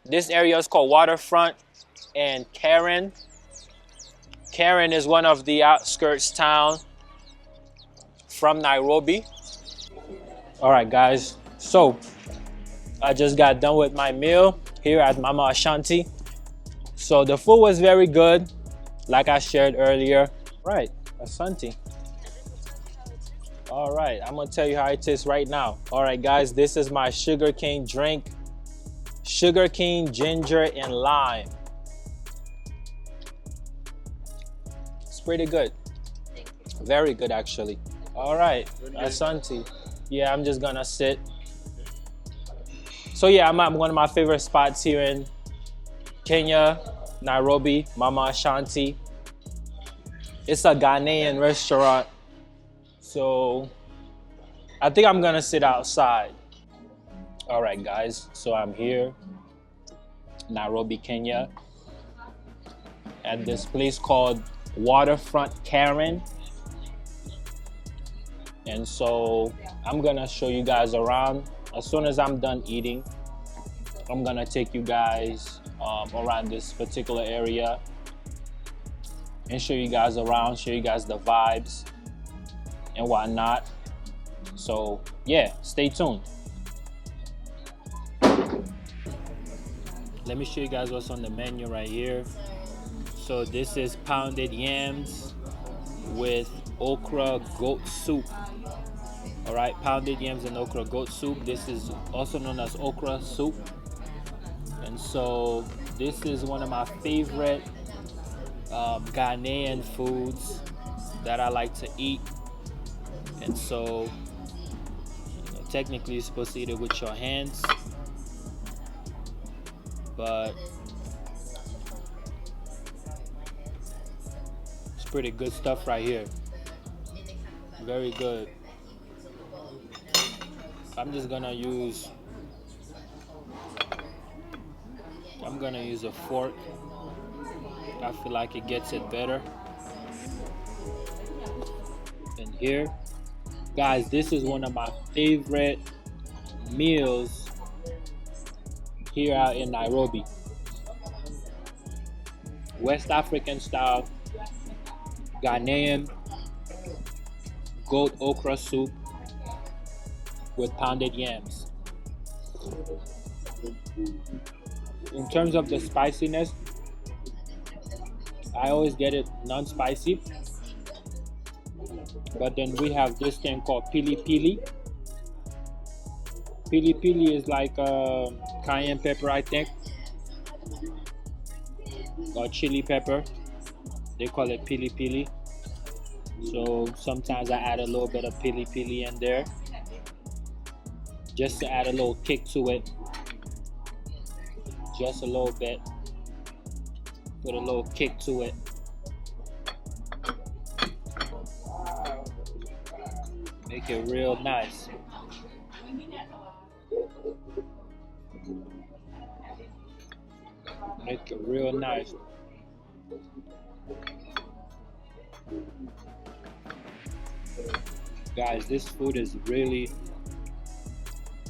This area is called Waterfront and Karen. Karen is one of the outskirts town from Nairobi. All right, guys. So I just got done with my meal here at Mama Ashanti. So the food was very good, like I shared earlier. Right, Ashanti. All right, I'm gonna tell you how it tastes right now. All right, guys, this is my sugarcane drink. Sugarcane, ginger, and lime. It's pretty good. Very good, actually. All right, Ashanti. Yeah, I'm just gonna sit. So yeah, I'm at one of my favorite spots here in Kenya, Nairobi, Mama Ashanti. It's a Ghanaian restaurant. So I think I'm gonna sit outside. All right, guys. So I'm here, Nairobi, Kenya, at this place called Waterfront Karen. And so I'm gonna show you guys around. As soon as I'm done eating, I'm gonna take you guys around this particular area and show you guys around, show you guys the vibes and whatnot. So yeah, stay tuned. Let me show you guys what's on the menu right here. So this is pounded yams with okra goat soup. All right, pounded yams and okra goat soup. This is also known as okra soup. And so this is one of my favorite Ghanaian foods that I like to eat. And so technically you're supposed to eat it with your hands, but it's pretty good stuff right here. Very good. I'm gonna use a fork. I feel like it gets it better. And here, guys, this is one of my favorite meals here out in Nairobi. West African style Ghanaian goat okra soup with pounded yams. In terms of the spiciness, I always get it non-spicy. But then we have this thing called pili pili. Pili pili is like cayenne pepper, I think, or chili pepper. They call it pili pili. So sometimes I add a little bit of pili pili in there, just to add a little kick to it. Just a little bit. Put a little kick to it. Make it real nice. Make it real nice. Guys, this food is really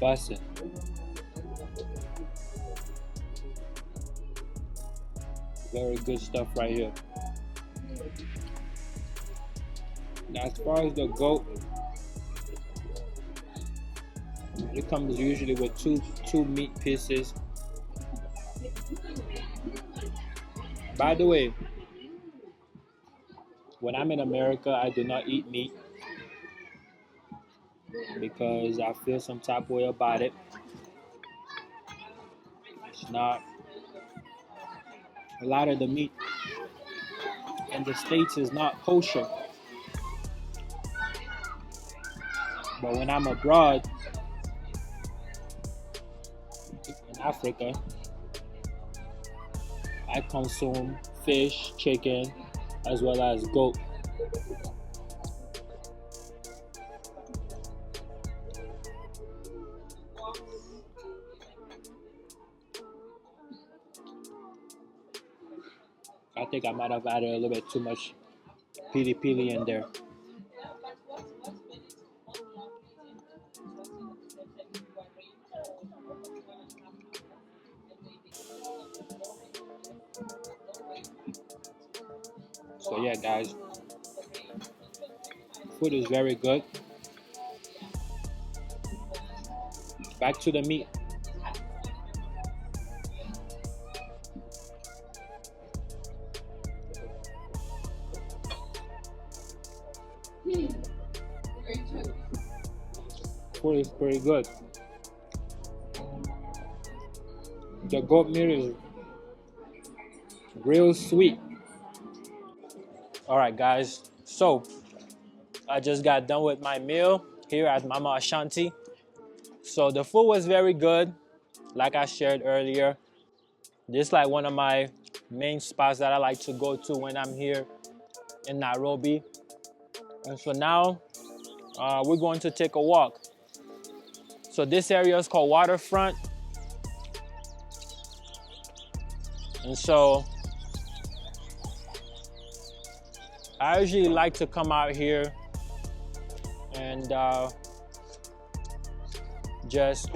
busting. Very good stuff right here. Now, as far as the goat, it comes usually with two meat pieces. By the way, when I'm in America, I do not eat meat because I feel some type of way about it. It's not a lot of the meat in the States is not kosher. But when I'm abroad in Africa, I consume fish, chicken, as well as goat. I think I might have added a little bit too much pili pili in there. So yeah, guys, food is very good. Back to the meat. Food is pretty good. The goat meat is real sweet. All right, guys. So I just got done with my meal here at Mama Ashanti. So the food was very good. Like I shared earlier, this is like one of my main spots that I like to go to when I'm here in Nairobi. And so now we're going to take a walk. So this area is called Waterfront. And so I usually like to come out here and just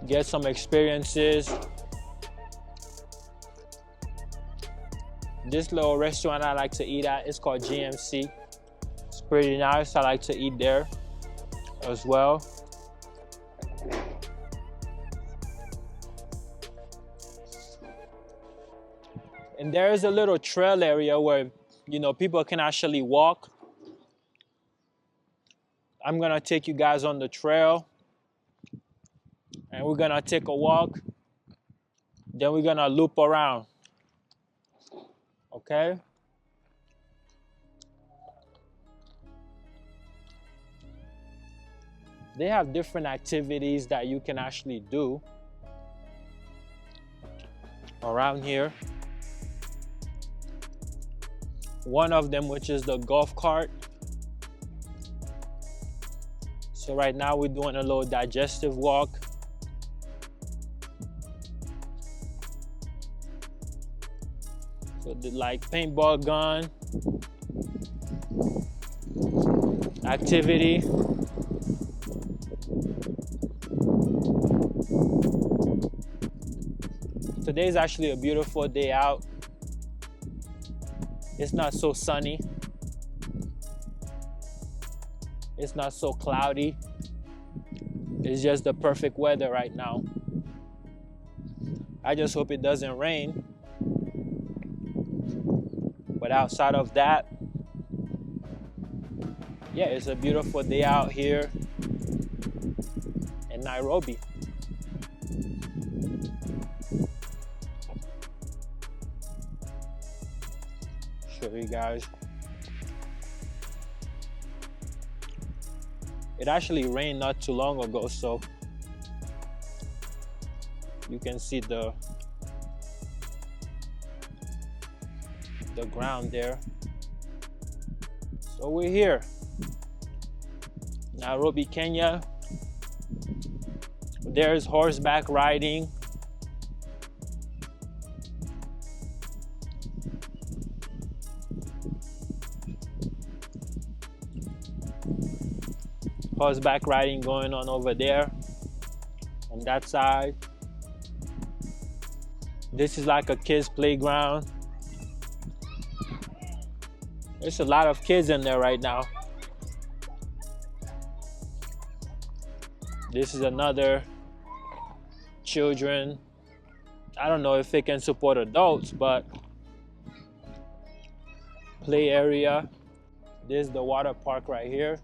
get some experiences. This little restaurant I like to eat at is called GMC. It's pretty nice. I like to eat there as well. And there is a little trail area where, you know, people can actually walk. I'm gonna take you guys on the trail and we're gonna take a walk. Then we're gonna loop around. Okay? They have different activities that you can actually do around here. One of them, which is the golf cart. So right now we're doing a little digestive walk. So the like paintball gun activity. Today's actually a beautiful day out. It's not so sunny. It's not so cloudy. It's just the perfect weather right now. I just hope it doesn't rain. But outside of that, yeah, it's a beautiful day out here in Nairobi. Show you guys. It actually rained not too long ago, so you can see the ground there. So we're here, Nairobi, Kenya. There's horseback riding. Horseback riding going on over there on that side. This is like a kids playground. There's a lot of kids in there right now. This is another children. I don't know if it can support adults, but play area. This is the water park right here.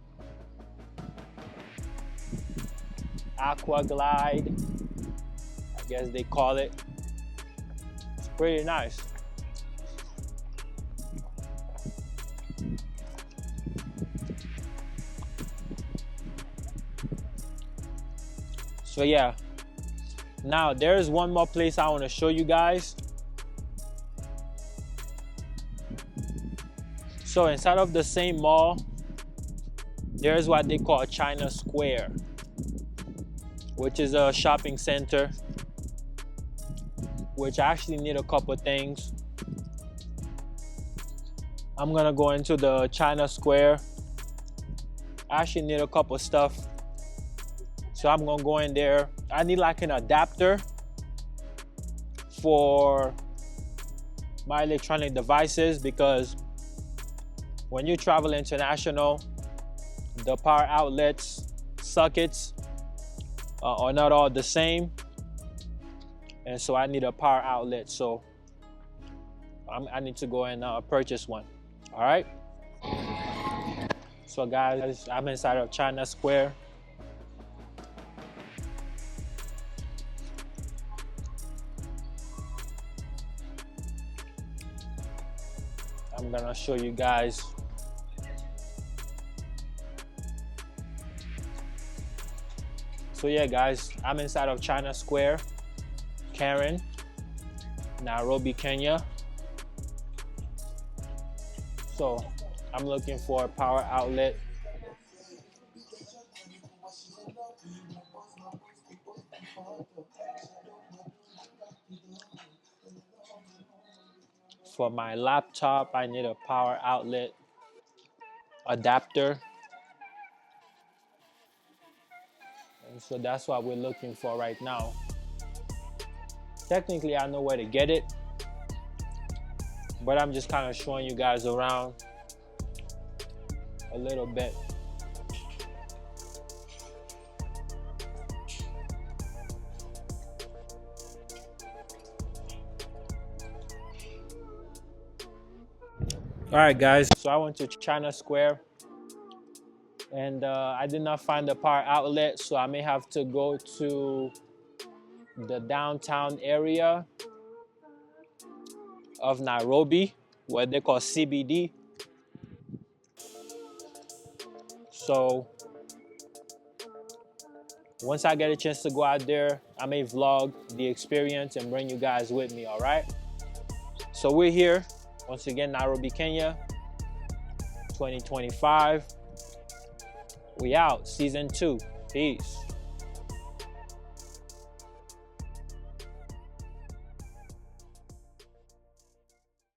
Aqua glide, I guess they call it. It's pretty nice. So yeah, now there's one more place I want to show you guys. So inside of the same mall, there's what they call China Square, which is a shopping center, which I actually need a couple things. I'm gonna go into the China Square. I actually need a couple stuff. So I'm gonna go in there. I need like an adapter for my electronic devices, because when you travel international, the power outlets, sockets are not all the same, and so I need a power outlet. So I need to go and purchase one. All right. So guys, I'm inside of China Square. I'm gonna show you guys. So yeah, guys, I'm inside of China Square, Karen, Nairobi, Kenya. So I'm looking for a power outlet. For my laptop, I need a power outlet adapter. And so that's what we're looking for right now. Technically, I know where to get it, but I'm just kind of showing you guys around a little bit. All right, guys, so I went to China Square and I did not find the power outlet, so I may have to go to the downtown area of Nairobi, what they call CBD. So once I get a chance to go out there, I may vlog the experience and bring you guys with me, all right? So we're here, once again, Nairobi, Kenya, 2025. We out, season 2. Peace.